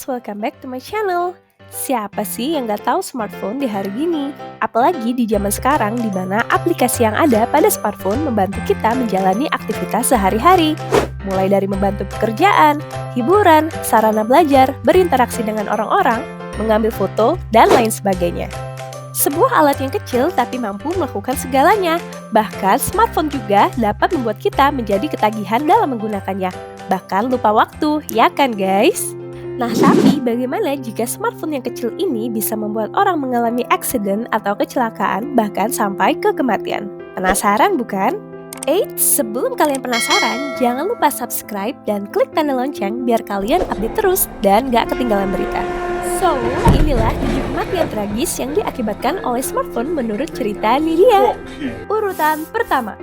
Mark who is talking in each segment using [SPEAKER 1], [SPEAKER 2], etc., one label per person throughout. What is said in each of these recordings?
[SPEAKER 1] guys, welcome back to my channel. Siapa sih yang gak tahu smartphone di hari gini? Apalagi di zaman sekarang di mana aplikasi yang ada pada smartphone membantu kita menjalani aktivitas sehari-hari. Mulai dari membantu pekerjaan, hiburan, sarana belajar, berinteraksi dengan orang-orang, mengambil foto, dan lain sebagainya. Sebuah alat yang kecil tapi mampu melakukan segalanya. Bahkan smartphone juga dapat membuat kita menjadi ketagihan dalam menggunakannya. Bahkan lupa waktu, ya kan guys? Nah tapi bagaimana jika smartphone yang kecil ini bisa membuat orang mengalami accident atau kecelakaan bahkan sampai ke kematian? Penasaran bukan? Eits, sebelum kalian penasaran, jangan lupa subscribe dan klik tanda lonceng biar kalian update terus dan gak ketinggalan berita. So, inilah 7 kematian tragis yang diakibatkan oleh smartphone menurut cerita Nidia. Urutan pertama.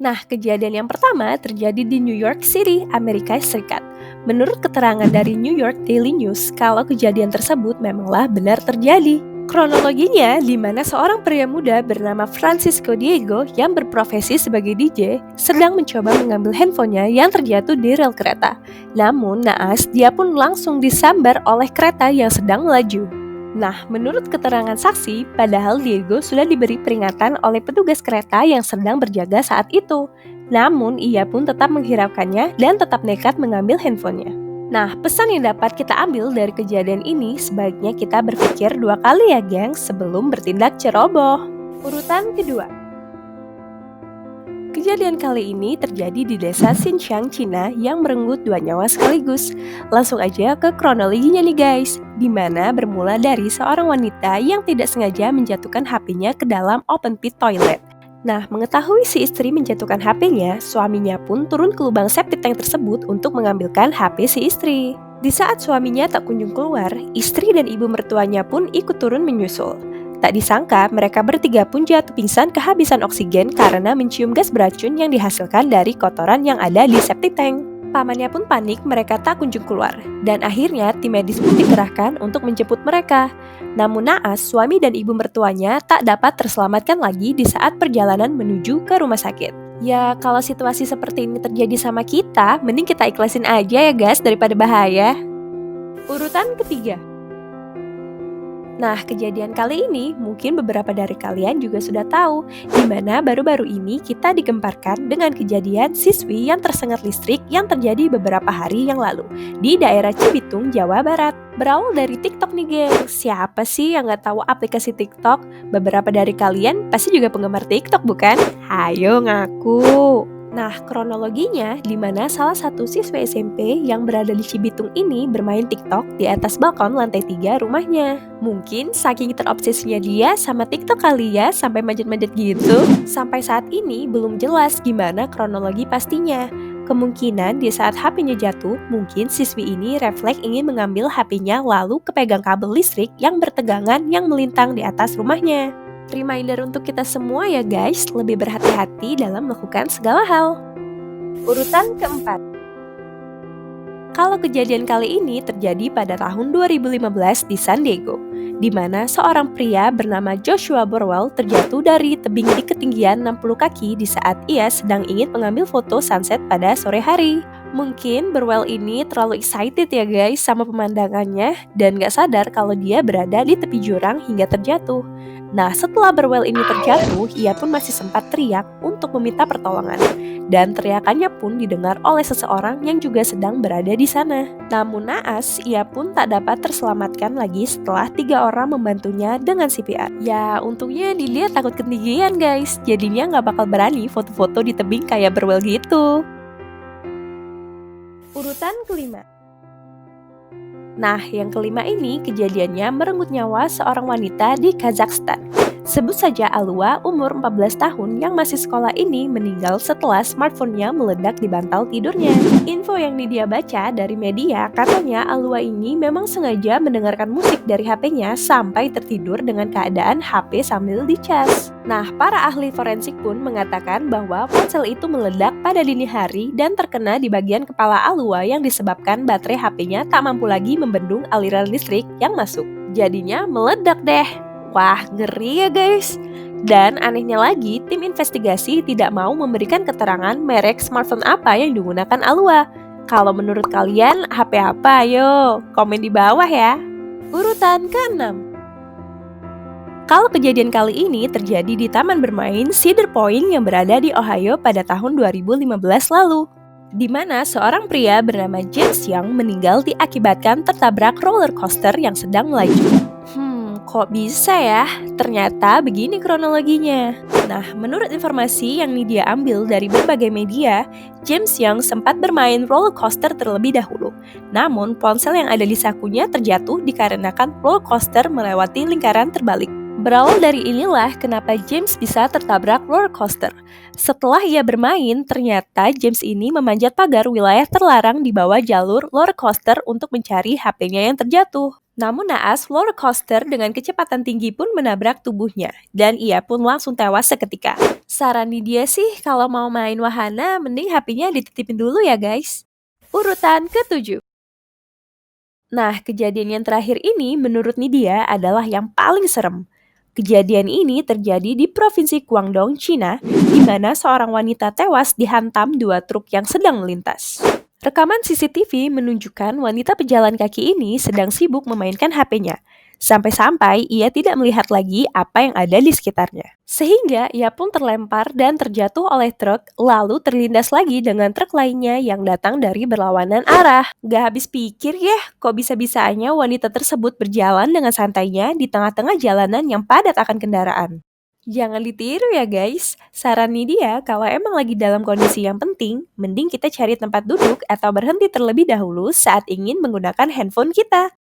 [SPEAKER 1] Nah, kejadian yang pertama terjadi di New York City, Amerika Serikat. Menurut keterangan dari New York Daily News, kalau kejadian tersebut memanglah benar terjadi. Kronologinya, di mana seorang pria muda bernama Francisco Diego yang berprofesi sebagai DJ sedang mencoba mengambil handphonenya yang terjatuh di rel kereta. Namun, naas, dia pun langsung disambar oleh kereta yang sedang melaju. Nah, menurut keterangan saksi, padahal Diego sudah diberi peringatan oleh petugas kereta yang sedang berjaga saat itu. Namun, ia pun tetap menghiraukannya dan tetap nekat mengambil handphonenya. Nah, pesan yang dapat kita ambil dari kejadian ini, sebaiknya kita berpikir 2 kali ya geng sebelum bertindak ceroboh. Urutan kedua. Kejadian kali ini terjadi di desa Xinjiang, Cina yang merenggut 2 nyawa sekaligus. Langsung aja ke kronologinya nih guys, di mana bermula dari seorang wanita yang tidak sengaja menjatuhkan HP-nya ke dalam open pit toilet. Nah, mengetahui si istri menjatuhkan HP-nya, suaminya pun turun ke lubang septic tank tersebut untuk mengambilkan HP si istri. Di saat suaminya tak kunjung keluar, istri dan ibu mertuanya pun ikut turun menyusul. Tak disangka, mereka bertiga pun jatuh pingsan kehabisan oksigen karena mencium gas beracun yang dihasilkan dari kotoran yang ada di septic tank. Pamannya pun panik, mereka tak kunjung keluar. Dan akhirnya, tim medis pun dikerahkan untuk menjemput mereka. Namun naas, suami dan ibu mertuanya tak dapat terselamatkan lagi di saat perjalanan menuju ke rumah sakit. Ya, kalau situasi seperti ini terjadi sama kita, mending kita ikhlasin aja ya guys, daripada bahaya. Urutan ketiga. Nah, kejadian kali ini mungkin beberapa dari kalian juga sudah tahu, di mana baru-baru ini kita digemparkan dengan kejadian siswi yang tersengat listrik yang terjadi beberapa hari yang lalu di daerah Cibitung, Jawa Barat. Berawal dari TikTok nih geng, siapa sih yang gak tahu aplikasi TikTok? Beberapa dari kalian pasti juga penggemar TikTok bukan? Hayo ngaku! Nah, kronologinya di mana salah satu siswa SMP yang berada di Cibitung ini bermain TikTok di atas balkon lantai 3 rumahnya. Mungkin saking terobsesinya dia sama TikTok kali ya sampai manjat-manjat gitu. Sampai saat ini belum jelas gimana kronologi pastinya. Kemungkinan di saat HP-nya jatuh, mungkin siswi ini refleks ingin mengambil HP-nya lalu kepegang kabel listrik yang bertegangan yang melintang di atas rumahnya. Reminder untuk kita semua ya guys, lebih berhati-hati dalam melakukan segala hal. Urutan keempat. Kalau kejadian kali ini terjadi pada tahun 2015 di San Diego, di mana seorang pria bernama Joshua Burwell terjatuh dari tebing di ketinggian 60 kaki di saat ia sedang ingin mengambil foto sunset pada sore hari. Mungkin Burwell ini terlalu excited ya guys sama pemandangannya dan gak sadar kalau dia berada di tepi jurang hingga terjatuh. Nah, setelah Burwell ini terjatuh, ia pun masih sempat teriak untuk meminta pertolongan. Dan teriakannya pun didengar oleh seseorang yang juga sedang berada di sana. Namun naas, ia pun tak dapat terselamatkan lagi setelah 3 orang membantunya dengan CPR. Ya, untungnya dia takut ketinggian guys, jadinya gak bakal berani foto-foto di tebing kayak Burwell gitu. Urutan kelima. Nah, yang kelima ini kejadiannya merenggut nyawa seorang wanita di Kazakhstan. Sebut saja Alua, umur 14 tahun yang masih sekolah ini meninggal setelah smartphone-nya meledak di bantal tidurnya. Info yang dia baca dari media, katanya Alua ini memang sengaja mendengarkan musik dari HP-nya sampai tertidur dengan keadaan HP sambil dicas. Nah, para ahli forensik pun mengatakan bahwa ponsel itu meledak pada dini hari dan terkena di bagian kepala Alua yang disebabkan baterai HP-nya tak mampu lagi membendung aliran listrik yang masuk. Jadinya meledak deh. Wah, ngeri ya guys. Dan anehnya lagi, tim investigasi tidak mau memberikan keterangan merek smartphone apa yang digunakan Alua. Kalau menurut kalian, HP apa? Ayo, komen di bawah ya. Urutan ke-6. Kalau kejadian kali ini terjadi di taman bermain Cedar Point yang berada di Ohio pada tahun 2015 lalu, di mana seorang pria bernama James Young meninggal diakibatkan tertabrak roller coaster yang sedang melaju. Kok bisa ya? Ternyata begini kronologinya. Nah, menurut informasi yang dia ambil dari berbagai media, James Young sempat bermain roller coaster terlebih dahulu. Namun, ponsel yang ada di sakunya terjatuh dikarenakan roller coaster melewati lingkaran terbalik. Berawal dari inilah kenapa James bisa tertabrak roller coaster. Setelah ia bermain, ternyata James ini memanjat pagar wilayah terlarang di bawah jalur roller coaster untuk mencari HP-nya yang terjatuh. Namun naas, roller coaster dengan kecepatan tinggi pun menabrak tubuhnya, dan ia pun langsung tewas seketika. Saran dia sih, kalau mau main wahana, mending HP-nya dititipin dulu ya guys. Urutan ke-7. Nah, kejadian yang terakhir ini menurut Nidia adalah yang paling serem. Kejadian ini terjadi di Provinsi Guangdong, China, di mana seorang wanita tewas dihantam dua truk yang sedang melintas. Rekaman CCTV menunjukkan wanita pejalan kaki ini sedang sibuk memainkan HP-nya. Sampai-sampai ia tidak melihat lagi apa yang ada di sekitarnya. Sehingga ia pun terlempar dan terjatuh oleh truk, lalu terlindas lagi dengan truk lainnya yang datang dari berlawanan arah. Gak habis pikir ya, kok bisa-bisanya wanita tersebut berjalan dengan santainya di tengah-tengah jalanan yang padat akan kendaraan. Jangan ditiru ya guys, saran nih dia kalau emang lagi dalam kondisi yang penting, mending kita cari tempat duduk atau berhenti terlebih dahulu saat ingin menggunakan handphone kita.